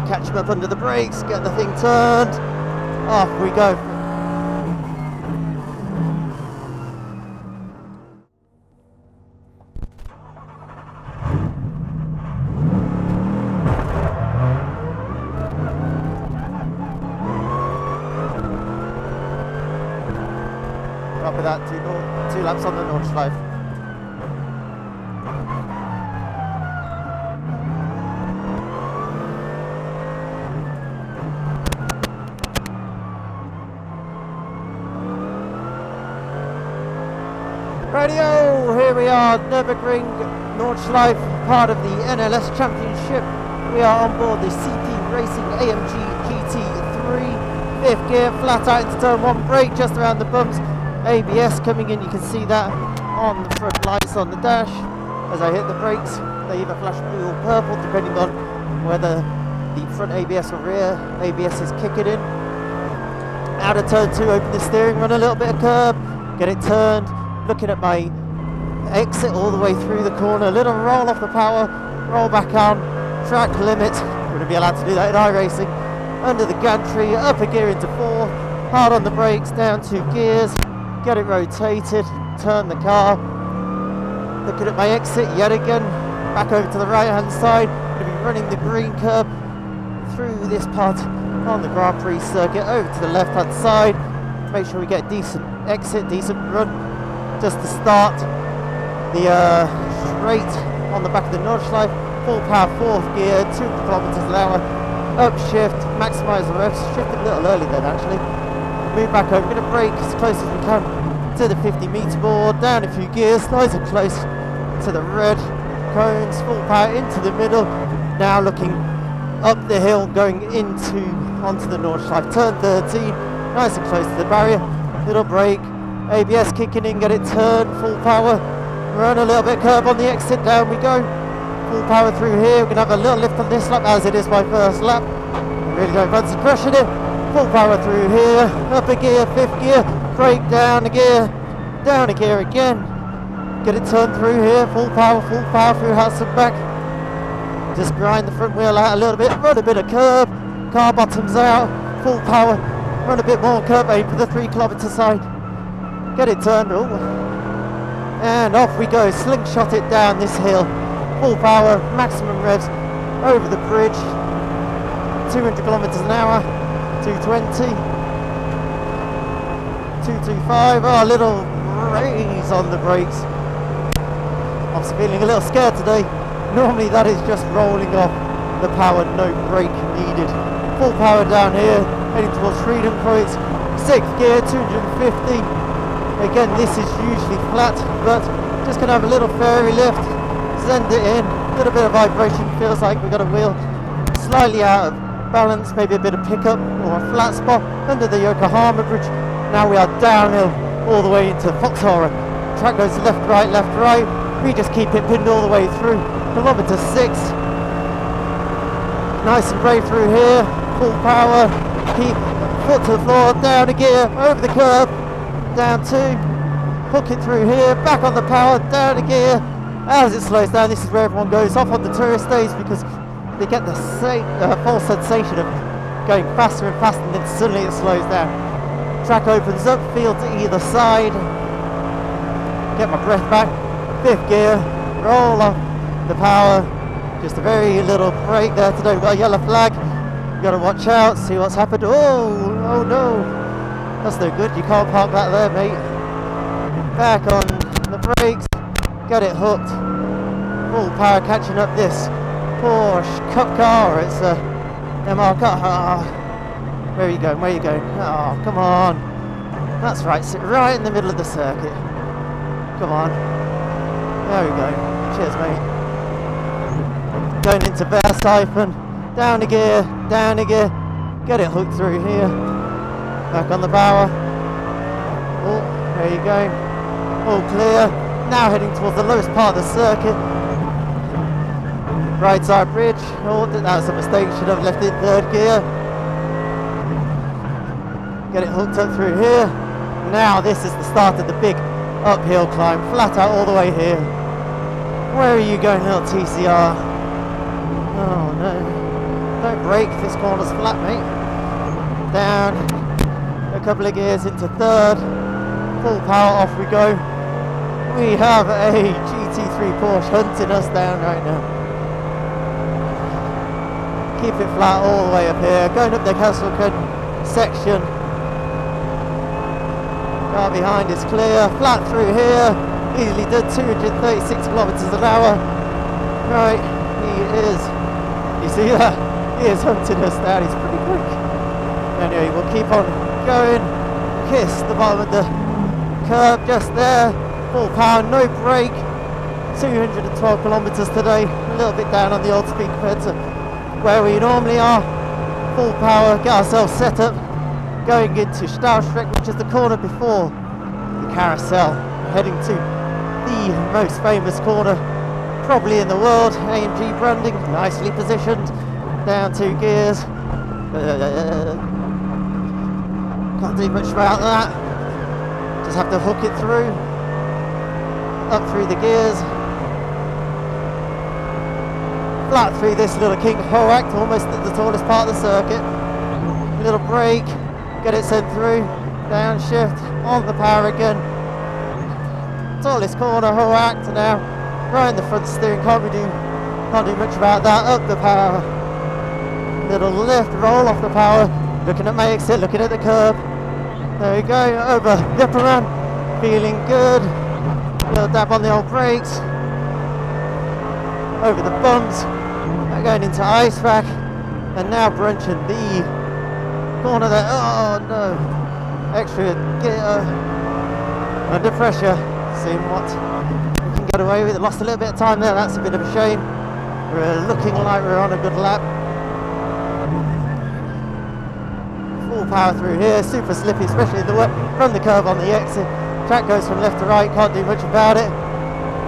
catch him up under the brakes, get the thing turned, off we go. Copy that, two laps on the Nordschleife. Radio, here we are, Nurburgring Nordschleife, part of the NLS Championship. We are on board the CP Racing AMG GT3, 5th gear, flat out into turn 1, brake just around the bumps, ABS coming in, you can see that on the front lights on the dash. As I hit the brakes, they either flash blue or purple depending on whether the front ABS or rear ABS is kicking in. Out of turn 2, open the steering, run a little bit of curb, get it turned. Looking at my exit all the way through the corner, a little roll off the power, roll back on, track limit, wouldn't be allowed to do that in iRacing, under the gantry, up a gear into 4, hard on the brakes, down 2 gears, get it rotated, turn the car, looking at my exit yet again, back over to the right hand side, going to be running the green curb through this part on the Grand Prix circuit, over to the left hand side, make sure we get a decent exit, decent run. Just to start the straight on the back of the Nordschleife, full power 4th gear, 2 kilometers an hour, upshift, maximise the revs, shift a little early then actually, move back over, going to brake as close as we can to the 50 metre board, down a few gears, nice and close to the red cones, full power into the middle, now looking up the hill going onto the Nordschleife, turn 13, nice and close to the barrier, little brake, ABS kicking in, get it turned, full power, run a little bit curb on the exit, down we go, full power through here, we're going to have a little lift on this lap as it is my first lap, I'm really going fancy crushing it, full power through here, up a gear, 5th gear, brake down a gear again, get it turned through here, full power through house and back, just grind the front wheel out a little bit, run a bit of curb, car bottoms out, full power, run a bit more curb, aim for the 3 kilometre side. Get it turned, and off we go, slingshot it down this hill, full power, maximum revs, over the bridge, 200 kilometers an hour, 220, 225, oh, a little raise on the brakes. I'm feeling a little scared today, normally that is just rolling off the power, no brake needed. Full power down here, heading towards Freedom Points, 6th gear, 250. Again, this is usually flat, but just going to have a little fairy lift, send it in, a little bit of vibration, feels like we've got a wheel slightly out of balance, maybe a bit of pickup or a flat spot under the Yokohama bridge. Now we are downhill all the way into Foxhora. Track goes left, right, we just keep it pinned all the way through, kilometre 6. Nice and brave through here, full power, keep foot to the floor, down a gear, over the curb, down 2, hook it through here, back on the power, down a gear. As it slows down, this is where everyone goes off on the tourist days because they get the false sensation of going faster and faster, and then suddenly it slows down. Track opens up, field to either side, get my breath back, 5th gear, roll off the power, just a very little break there today. We've got a yellow flag, you've got to watch out, see what's happened. Oh no! That's no good, you can't park that there, mate. Back on the brakes, get it hooked. Full power catching up this Porsche Cup car, it's a MR car. Oh, where are you going, Oh, come on. That's right, sit right in the middle of the circuit. Come on. There we go. Cheers, mate. Going into Verstappen, down a gear, get it hooked through here. Back on the power. Oh, there you go. All clear. Now heading towards the lowest part of the circuit. Right side bridge. Oh, that was a mistake. Should have left it 3rd gear. Get it hooked up through here. Now this is the start of the big uphill climb. Flat out all the way here. Where are you going, little TCR? Oh no. Don't brake, this corner's flat, mate. Down, a couple of gears into third, full power, off we go. We have a GT3 Porsche hunting us down right now. Keep it flat all the way up here, going up the Castle section. Car behind is clear, flat through here, easily done 236 kilometers an hour. Right, he is, you see that? He is hunting us down, he's pretty quick. Anyway, we'll keep on going, kiss the bottom of the curb just there, full power, no brake, 212 kilometers today, a little bit down on the old speed compared to where we normally are. Full power, get ourselves set up, going into Nordschleife, which is the corner before the carousel, heading to the most famous corner probably in the world. AMG branding, nicely positioned, down 2 gears. Can't do much about that, just have to hook it through, up through the gears, flat through this little King Hoax, almost at the tallest part of the circuit. Little brake, get it sent through, downshift, on the power again. Tallest corner, Hoax now, right in the front steering, can't do much about that, up the power. Little lift, roll off the power, looking at my exit, looking at the curb. There we go, over the upper man, feeling good. Little dab on the old brakes, over the bumps, going into ice back, and now brunching the corner there. Oh no, extra gear, under pressure, seeing what we can get away with. Lost a little bit of time there, that's a bit of a shame. We're looking like we're on a good lap. Full power through here, super slippy, especially from the curve on the exit. Track goes from left to right, can't do much about it.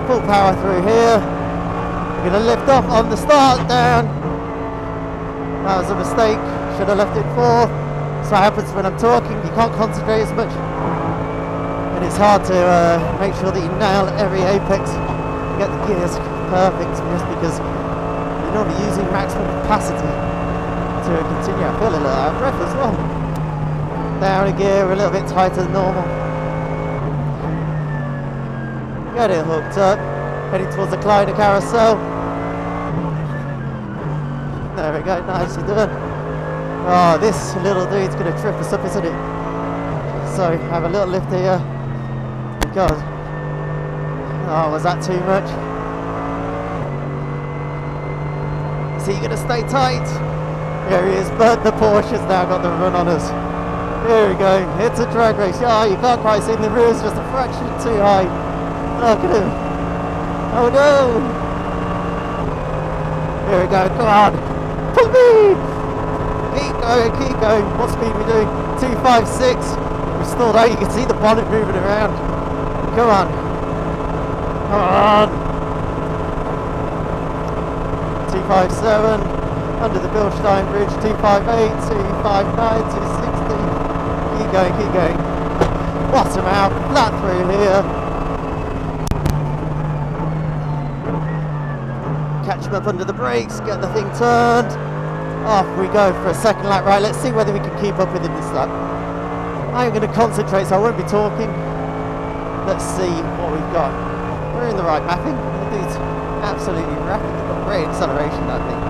Full power through here. We're going to lift off on the start, down. That was a mistake, should have left it 4th. That's what happens when I'm talking, you can't concentrate as much. And it's hard to make sure that you nail every apex, get the gears perfect, just because you're normally using maximum capacity to continue. I feel a little out of breath as well. Down a gear, we're a little bit tighter than normal. Get it hooked up, heading towards the Kleiner carousel. There we go, nicely done. Oh, this little dude's going to trip us up, isn't it? So, have a little lift here. God. Oh, was that too much? Is he going to stay tight? Here he is, but the Porsche's now got the run on us. Here we go, it's a drag race. Oh, you can't quite see the rear's just a fraction too high. Look at him. Oh no! Here we go, come on! Pull me! Keep going. What speed are we doing? 256. We've stalled out, you can see the bonnet moving around. Come on. Come on! 257. Under the Bilstein Bridge, 258, 259, 260. Keep going. Bottom out, flat through here. Catch him up under the brakes, get the thing turned. Off we go for a second lap. Right, let's see whether we can keep up with him this lap. I'm going to concentrate, so I won't be talking. Let's see what we've got. We're in the right mapping. The dude's absolutely rapid. We've got great acceleration, I think.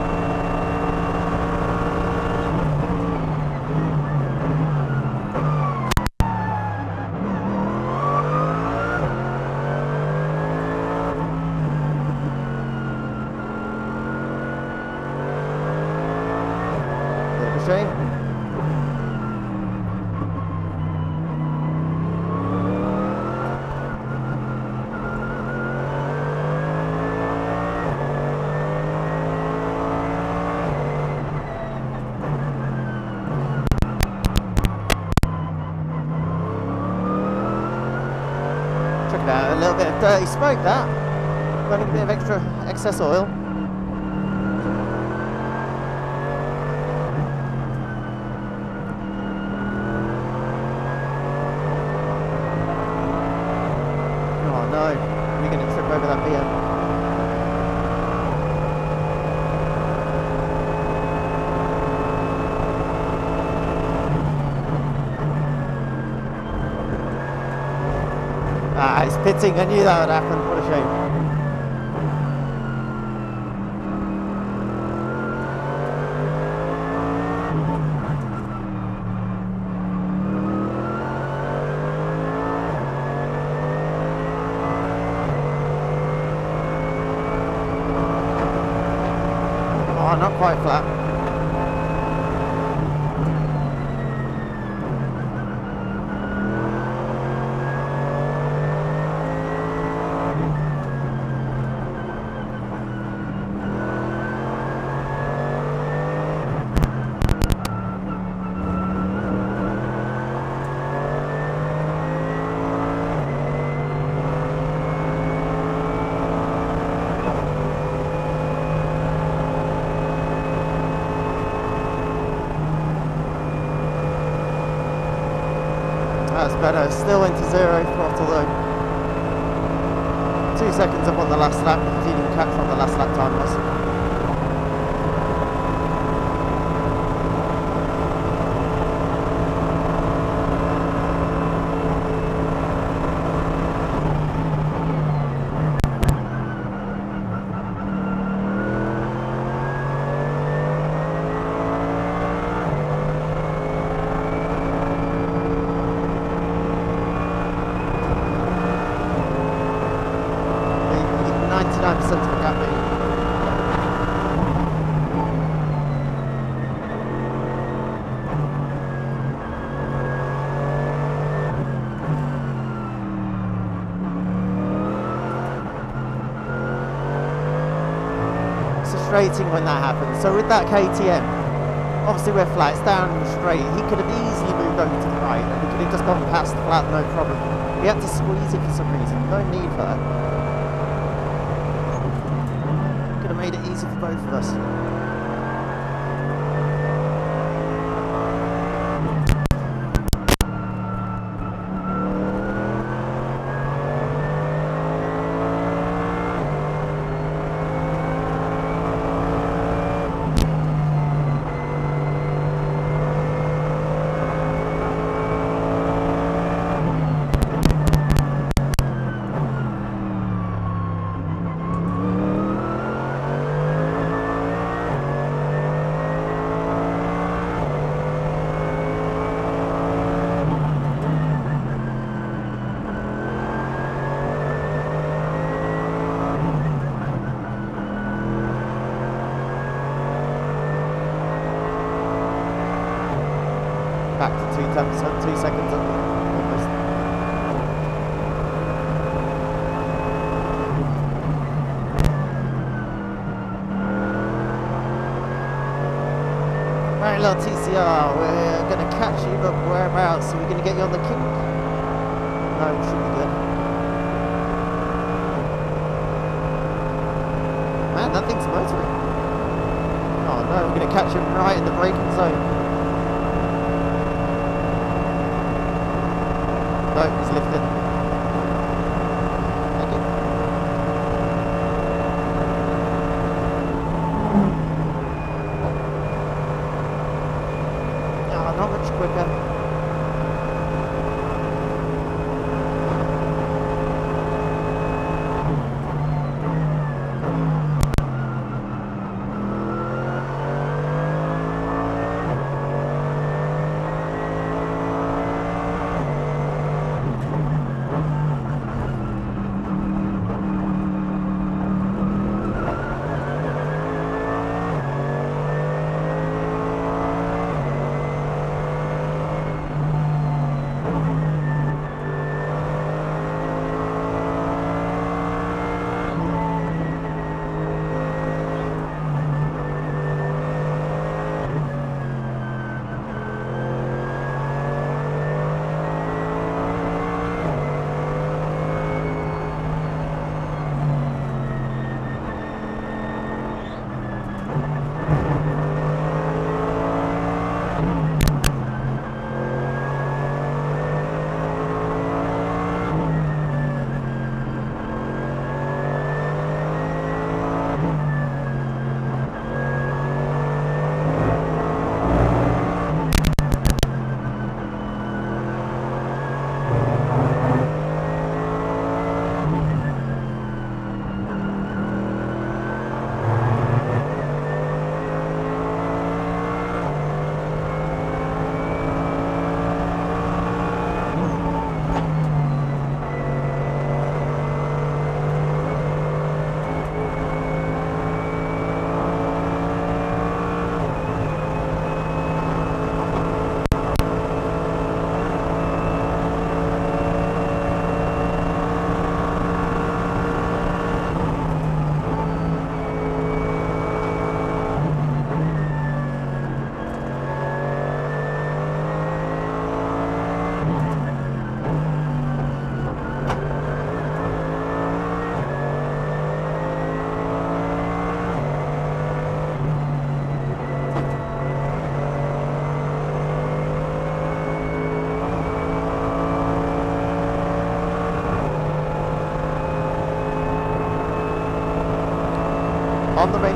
A little bit of dirty smoke, that. Running a bit of excess oil. Oh no, we're going to trip over that BM. Pitting, I knew that would happen. What a shame. Oh, not quite flat. That's better, still into zero throttle though. 2 seconds up on the last lap, if you didn't catch on the last lap time was. Frustrating when that happens. So with that KTM, obviously we're flat, it's down and straight. He could have easily moved over to the right and we could have just gone past the flat, no problem. We had to squeeze it for some reason. No need for that. Could have made it easy for both of us. Back to 2 seconds up almost. Right, little TCR, we're going to catch you, but whereabouts? Are we going to get you on the kink? No, it should be good. Man, that thing's motoring. Oh no, we're going to catch him right in the braking zone. No, he's lifted. Thank you. Oh, not much quicker.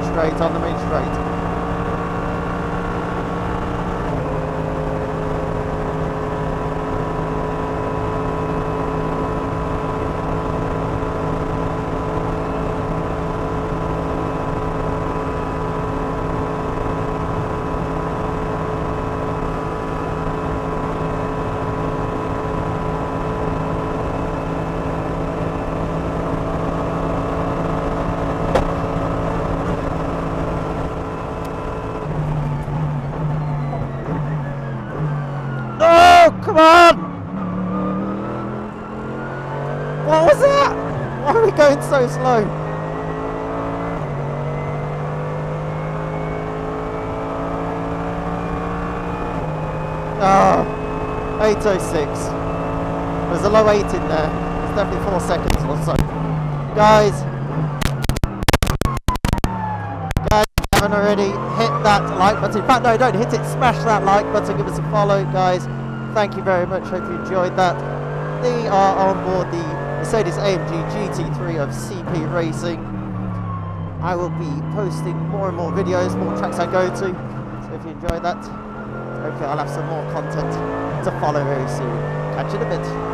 straight, on the main straight. Come on! What was that? Why are we going so slow? Oh, 8:06. There's a low 8 in there. It's definitely 4 seconds or so. Guys, if you haven't already, hit that like button. In fact, no, don't hit it. Smash that like button. Give us a follow, guys. Thank you very much, hope you enjoyed that. They are on board the Mercedes-AMG GT3 of CP Racing. I will be posting more and more videos, more tracks I go to. So if you enjoy that, hopefully I'll have some more content to follow very soon. Catch you in a bit.